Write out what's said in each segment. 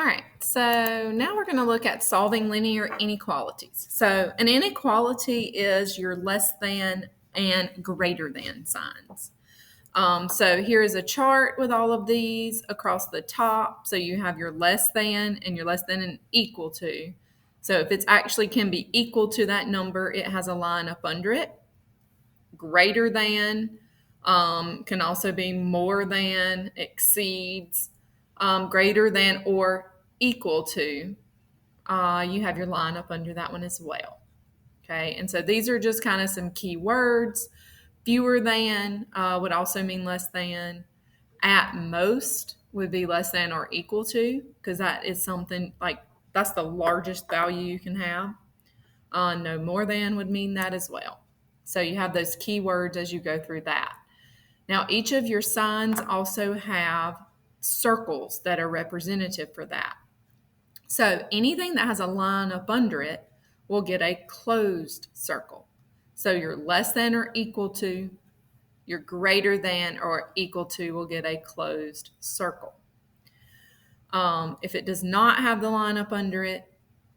All right, so now we're going to look at solving linear inequalities. So an inequality is your less than and greater than signs. So here is a chart with all of these across the top. So you have your less than and your less than and equal to. So if it actually can be equal to that number, it has a line up under it. Greater than can also be more than, exceeds, greater than, or equal to. You have your line up under that one as well. Okay, and so these are just kind of some key words. Fewer than would also mean less than. At most would be less than or equal to, because that is something like that's the largest value you can have. No more than would mean that as well. So you have those keywords as you go through that. Now, each of your signs also have circles that are representative for that. So anything that has a line up under it will get a closed circle. So your less than or equal to, your greater than or equal to will get a closed circle. If it does not have the line up under it,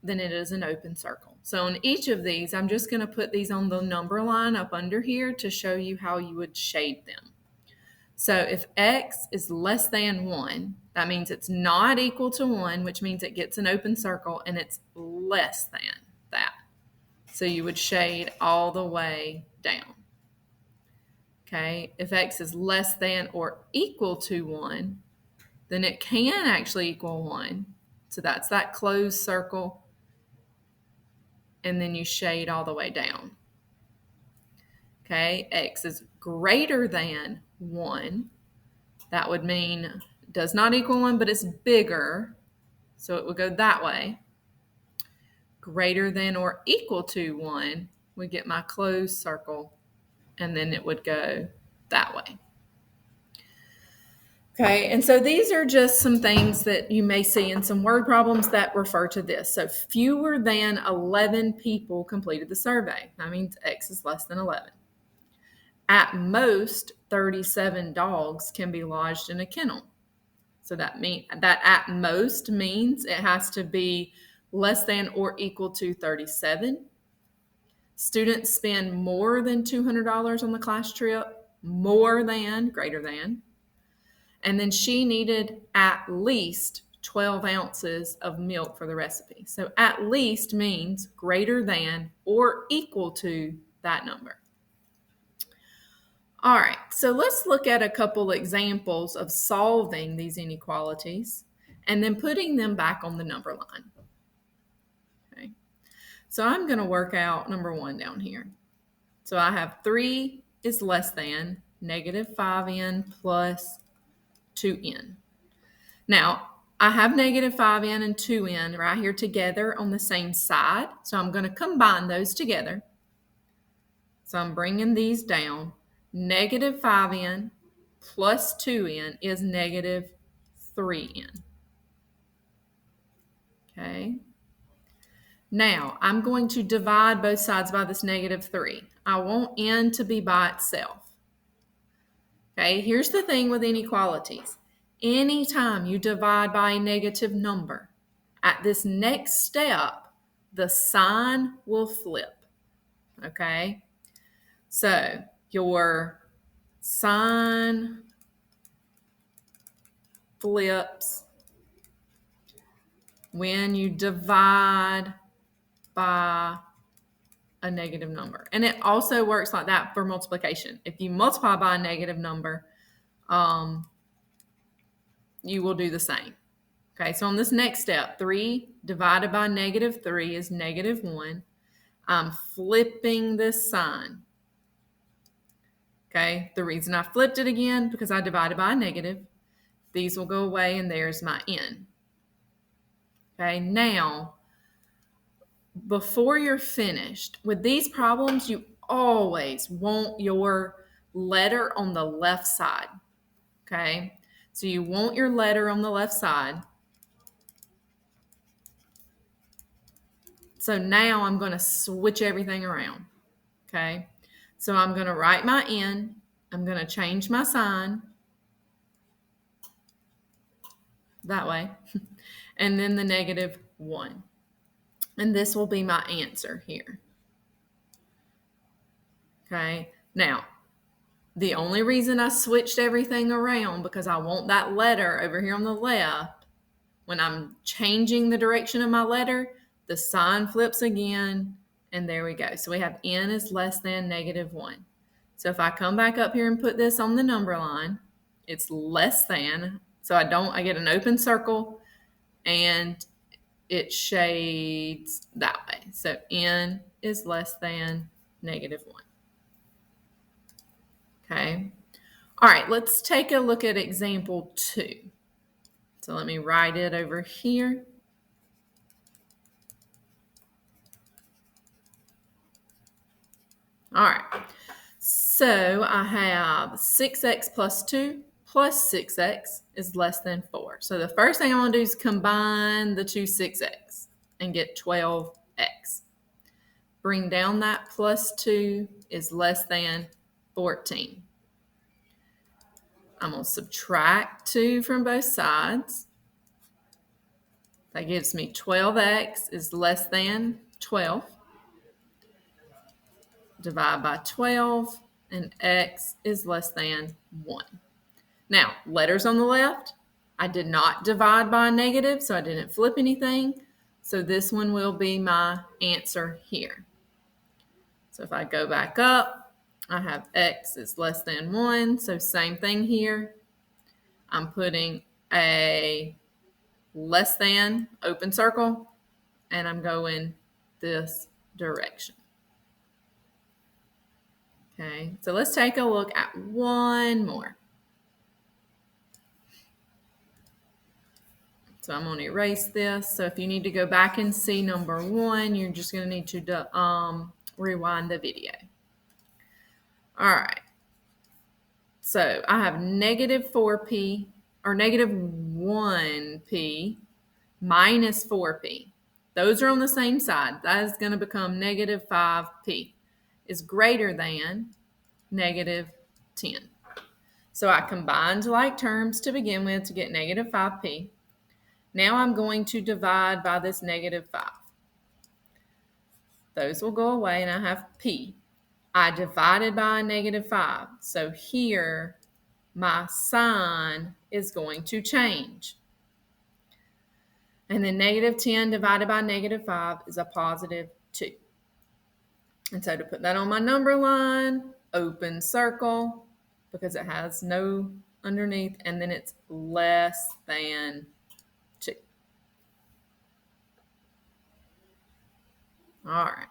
then it is an open circle. So in each of these, I'm just going to put these on the number line up under here to show you how you would shade them. So if x is less than 1, that means it's not equal to 1, which means it gets an open circle, and it's less than that. So you would shade all the way down. Okay, if x is less than or equal to 1, then it can actually equal 1. So that's that closed circle. And then you shade all the way down. Okay, x is greater than 1. That would mean does not equal 1, but it's bigger. So it would go that way. Greater than or equal to 1, we get my closed circle, and then it would go that way. Okay, and so these are just some things that you may see in some word problems that refer to this. So fewer than 11 people completed the survey. That means x is less than 11. At most, 37 dogs can be lodged in a kennel. So that at most means it has to be less than or equal to 37. Students spend more than $200 on the class trip, more than, greater than. And then she needed at least 12 ounces of milk for the recipe. So at least means greater than or equal to that number. All right, so let's look at a couple examples of solving these inequalities and then putting them back on the number line. Okay, so I'm going to work out number 1 down here. So I have 3 is less than negative 5n plus 2n. Now, I have negative 5n and 2n right here together on the same side, so I'm going to combine those together. So I'm bringing these down. Negative 5n plus 2n is negative 3n. Okay. Now, I'm going to divide both sides by this negative 3. I want n to be by itself. Okay, here's the thing with inequalities. Anytime you divide by a negative number, at this next step, the sign will flip. Okay? So your sign flips when you divide by a negative number. And it also works like that for multiplication. If you multiply by a negative number, you will do the same. Okay, so on this next step, 3 divided by negative 3 is negative 1. I'm flipping this sign. Okay, the reason I flipped it again, because I divided by a negative. These will go away, and there's my n. Okay, now, before you're finished, with these problems, you always want your letter on the left side. Okay, so you want your letter on the left side. So now I'm going to switch everything around. Okay, so I'm going to write my n. I'm going to change my sign. that way, and then the negative 1. And this will be my answer here. Okay, now, the only reason I switched everything around because I want that letter over here on the left. When I'm changing the direction of my letter, the sign flips again, and there we go. So we have n is less than negative 1. So if I come back up here and put this on the number line, it's less than. So I get an open circle, and it shades that way. So n is less than negative 1. Okay. All right, let's take a look at example 2. So let me write it over here. All right, so I have 6x plus 2 plus 6x is less than 4. So the first thing I want to do is combine the two 6x and get 12x. Bring down that plus 2 is less than 14. I'm going to subtract 2 from both sides. That gives me 12x is less than 12. Divide by 12, and x is less than 1. Now, letters on the left, I did not divide by a negative, so I didn't flip anything. So this one will be my answer here. So if I go back up, I have x is less than 1, so same thing here. I'm putting a less than open circle, and I'm going this direction. Okay, so let's take a look at one more. So I'm going to erase this. So if you need to go back and see number 1, you're just going to need to rewind the video. All right. So I have negative 4p or negative 1p minus 4p. Those are on the same side. That is going to become negative 5p is greater than negative 10. So I combined like terms to begin with to get negative 5p. Now I'm going to divide by this negative 5. Those will go away, and I have p. I divided by a negative 5. So here, my sign is going to change. And then negative 10 divided by negative 5 is a positive 2. And so to put that on my number line, open circle, because it has no underneath, and then it's less than 2. All right.